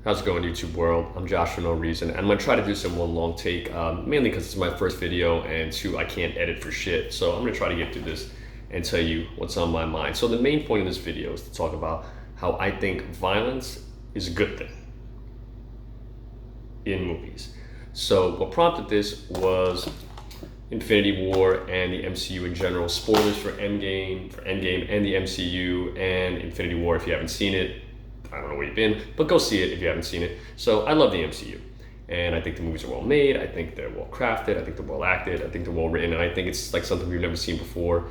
How's it going, YouTube world? I'm Josh for no reason, and I'm gonna try to do some one long take, mainly because it's my first video, and two, I can't edit for shit. So I'm gonna try to get through this and tell you what's on my mind. So the main point of this video is to talk about how I think violence is a good thing in movies. So what prompted this was Infinity War and the MCU in general. Spoilers for Endgame and the MCU and Infinity War if you haven't seen it. I don't know where you've been, but go see it if you haven't seen it. So I love the MCU, and I think the movies are well made. I think they're well crafted. I think they're well acted. I think they're well written, and I think it's like something we've never seen before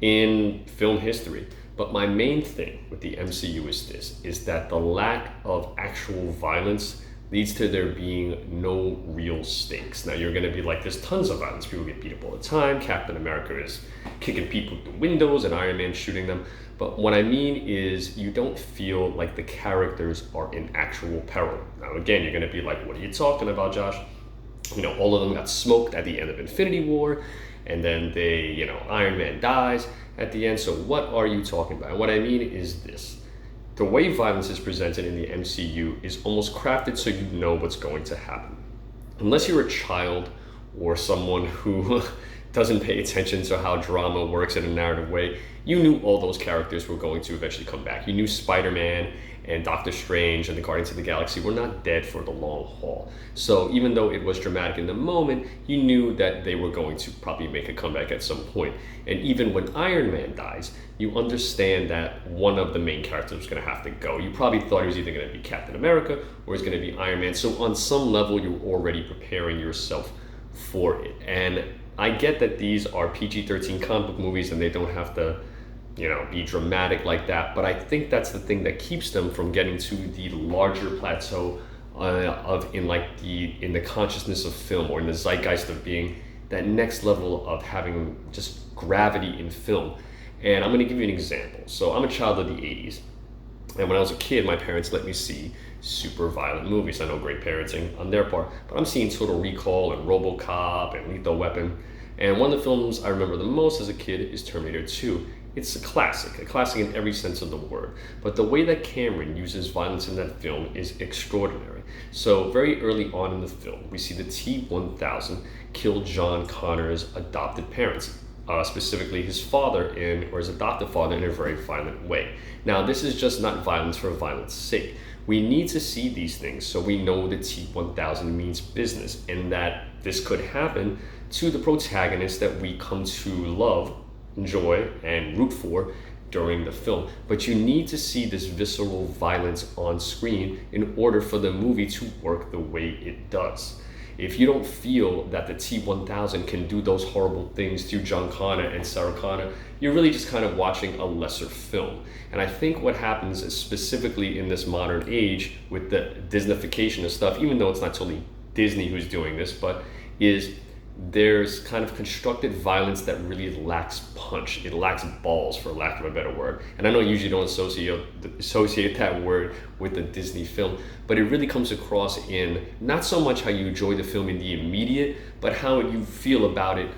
in film history. But my main thing with the MCU is that the lack of actual violence leads to there being no real stakes. Now you're gonna be like, there's tons of violence. People get beat up all the time. Captain America is kicking people through windows and Iron Man shooting them. But what I mean is you don't feel like the characters are in actual peril. Now again, you're gonna be like, what are you talking about, Josh? You know, all of them got smoked at the end of Infinity War, and then Iron Man dies at the end. So what are you talking about? And what I mean is this. The way violence is presented in the MCU is almost crafted so you know what's going to happen. Unless you're a child or someone who doesn't pay attention to how drama works in a narrative way, you knew all those characters were going to eventually come back. You knew Spider-Man and Doctor Strange and the Guardians of the Galaxy were not dead for the long haul. So even though it was dramatic in the moment, you knew that they were going to probably make a comeback at some point. And even when Iron Man dies, you understand that one of the main characters was going to have to go. You probably thought it was either going to be Captain America or it was going to be Iron Man. So on some level, you're already preparing yourself for it. And I get that these are PG-13 comic book movies and they don't have to be dramatic like that, but I think that's the thing that keeps them from getting to the larger plateau in the consciousness of film, or in the zeitgeist of being that next level of having just gravity in film. And I'm going to give you an example. So I'm a child of the 80s, and when I was a kid, my parents let me see super violent movies. I know, great parenting on their part, but I'm seeing Total Recall and RoboCop and Lethal Weapon. And one of the films I remember the most as a kid is Terminator 2. It's a classic in every sense of the word. But the way that Cameron uses violence in that film is extraordinary. So very early on in the film, we see the T-1000 kill John Connor's adopted parents, specifically his his adoptive father, in a very violent way. Now, this is just not violence for violence sake. We need to see these things so we know the T-1000 means business, and that this could happen to the protagonist that we come to love, enjoy, and root for during the film. But you need to see this visceral violence on screen in order for the movie to work the way it does. If you don't feel that the T-1000 can do those horrible things to John Connor and Sarah Connor, you're really just kind of watching a lesser film. And I think what happens is, specifically in this modern age with the Disneyfication of stuff, even though it's not totally Disney who's doing this, but there's kind of constructed violence that really lacks punch. It lacks balls, for lack of a better word. And I know you usually don't associate that word with the Disney film, but it really comes across in not so much how you enjoy the film in the immediate, but how you feel about it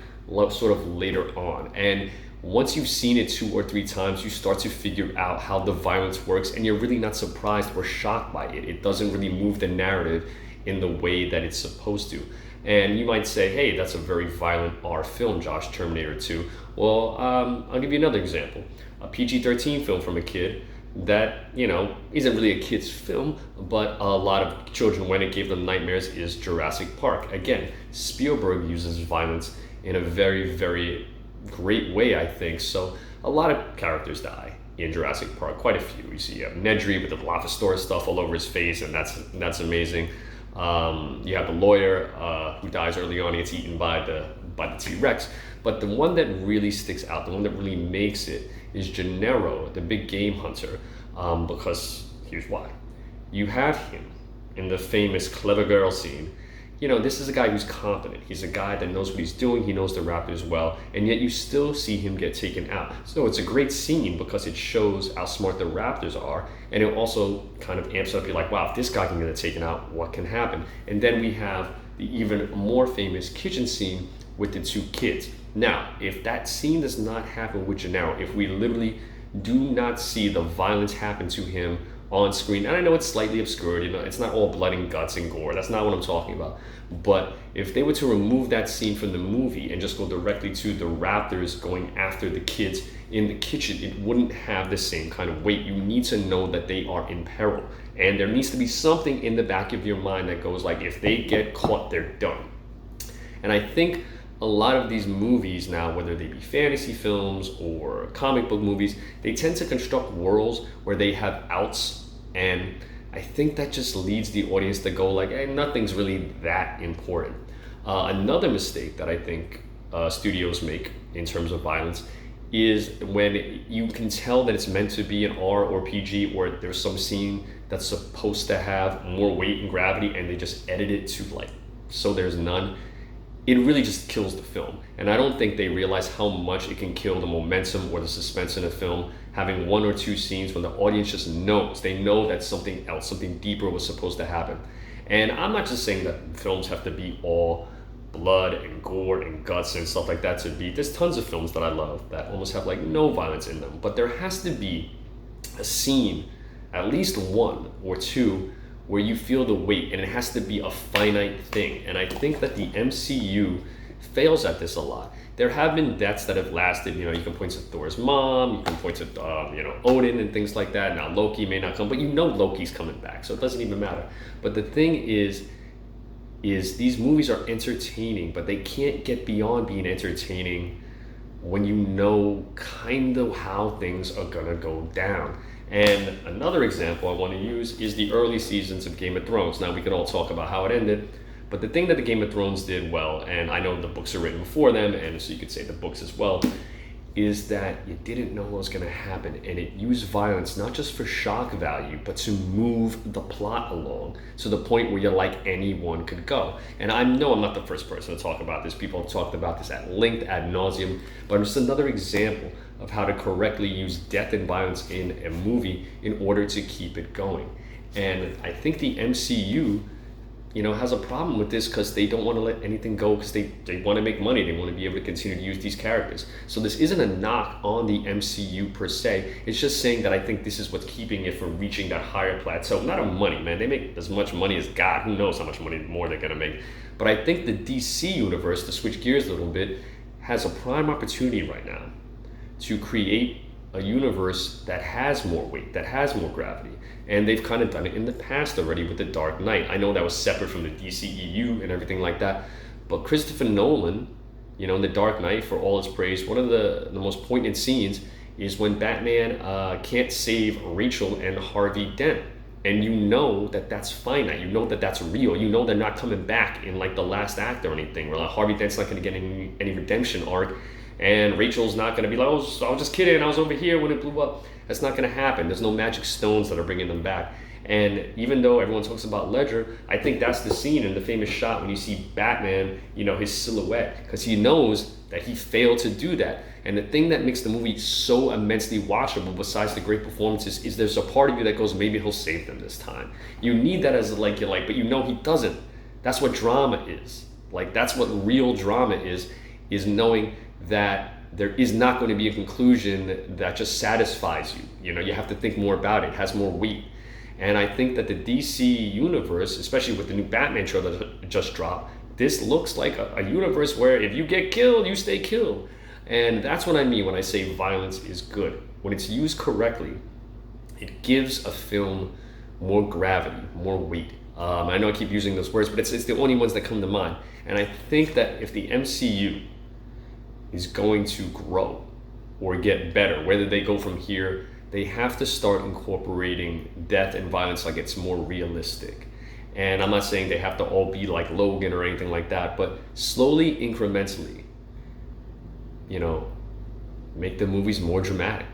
sort of later on. And once you've seen it 2 or 3 times, you start to figure out how the violence works, and you're really not surprised or shocked by it. It doesn't really move the narrative in the way that it's supposed to. And you might say, hey, that's a very violent R film, Josh, Terminator 2. Well, I'll give you another example. A PG-13 film from a kid that, isn't really a kid's film, but a lot of children, when it gave them nightmares, is Jurassic Park. Again, Spielberg uses violence in a very, very great way, I think. So a lot of characters die in Jurassic Park, quite a few. You see Nedry with the Dilophosaurus stuff all over his face, and that's amazing. You have the lawyer who dies early on. He gets eaten by the T-Rex. But the one that really sticks out, the one that really makes it, is Gennaro, the big game hunter. Because here's why. You have him in the famous clever girl scene. This is a guy who's competent. He's a guy that knows what he's doing. He knows the Raptors well, and yet you still see him get taken out. So it's a great scene because it shows how smart the Raptors are, and it also kind of amps up. You're like, wow, if this guy can get taken out, what can happen? And then we have the even more famous kitchen scene with the 2 kids. Now, if that scene does not happen with Gennaro, if we literally do not see the violence happen to him on screen. And I know it's slightly obscured, you know, it's not all blood and guts and gore. That's not what I'm talking about. But if they were to remove that scene from the movie and just go directly to the raptors going after the kids in the kitchen, it wouldn't have the same kind of weight. You need to know that they are in peril. And there needs to be something in the back of your mind that goes like, if they get caught, they're done. And I think a lot of these movies now, whether they be fantasy films or comic book movies, they tend to construct worlds where they have outs, and I think that just leads the audience to go like, hey, nothing's really that important. Another mistake that I think studios make in terms of violence is when you can tell that it's meant to be an R or PG, or there's some scene that's supposed to have more weight and gravity and they just edit it to like, so there's none. It really just kills the film. And I don't think they realize how much it can kill the momentum or the suspense in a film, having one or two scenes when the audience just knows. They know that something else, something deeper was supposed to happen. And I'm not just saying that films have to be all blood and gore and guts and stuff like that to be. There's tons of films that I love that almost have like no violence in them. But there has to be a scene, at least one or two, where you feel the weight, and it has to be a finite thing. And I think that the MCU fails at this a lot. There have been deaths that have lasted, you know, you can point to Thor's mom, you can point to, Odin and things like that. Now Loki may not come, but you know Loki's coming back, so it doesn't even matter. But the thing is these movies are entertaining, but they can't get beyond being entertaining when you know kind of how things are gonna go down. And another example I want to use is the early seasons of Game of Thrones. Now, we can all talk about how it ended, but the thing that the Game of Thrones did well, and I know the books are written before them, and so you could say the books as well, is that you didn't know what was going to happen, and it used violence not just for shock value, but to move the plot along to the point where you're like, anyone could go. And I know I'm not the first person to talk about this. People have talked about this at length, ad nauseum, but it's another example of how to correctly use death and violence in a movie in order to keep it going. And I think the MCU, has a problem with this because they don't want to let anything go, because they want to make money. They want to be able to continue to use these characters. So this isn't a knock on the MCU per se. It's just saying that I think this is what's keeping it from reaching that higher plateau. Not on money, man. They make as much money as God. Who knows how much money more they're going to make. But I think the DC universe, to switch gears a little bit, has a prime opportunity right now to create a universe that has more weight, that has more gravity. And they've kind of done it in the past already with The Dark Knight. I know that was separate from the DCEU and everything like that, but Christopher Nolan, in The Dark Knight, for all its praise, one of the most poignant scenes is when Batman can't save Rachel and Harvey Dent. And you know that that's finite. You know that that's real. You know they're not coming back in like the last act or anything. Where like Harvey Dent's not going to get any redemption arc. And Rachel's not going to be like, oh, I was just kidding, I was over here when it blew up. That's not going to happen. There's no magic stones that are bringing them back. And even though everyone talks about Ledger, I think that's the scene in the famous shot when you see Batman, his silhouette, because he knows that he failed to do that. And the thing that makes the movie so immensely watchable, besides the great performances, is there's a part of you that goes, maybe he'll save them this time. You need that as a like you like, but he doesn't. That's what drama is. Like, that's what real drama is knowing that there is not going to be a conclusion that just satisfies you. You have to think more about it. It has more weight. And I think that the DC universe, especially with the new Batman trailer that just dropped, this looks like a universe where if you get killed, you stay killed. And that's what I mean when I say violence is good. When it's used correctly, it gives a film more gravity, more weight. I know I keep using those words, but it's the only ones that come to mind. And I think that if the MCU is going to grow or get better, whether they go from here, they have to start incorporating death and violence like it's more realistic. And I'm not saying they have to all be like Logan or anything like that, but slowly, incrementally, make the movies more dramatic.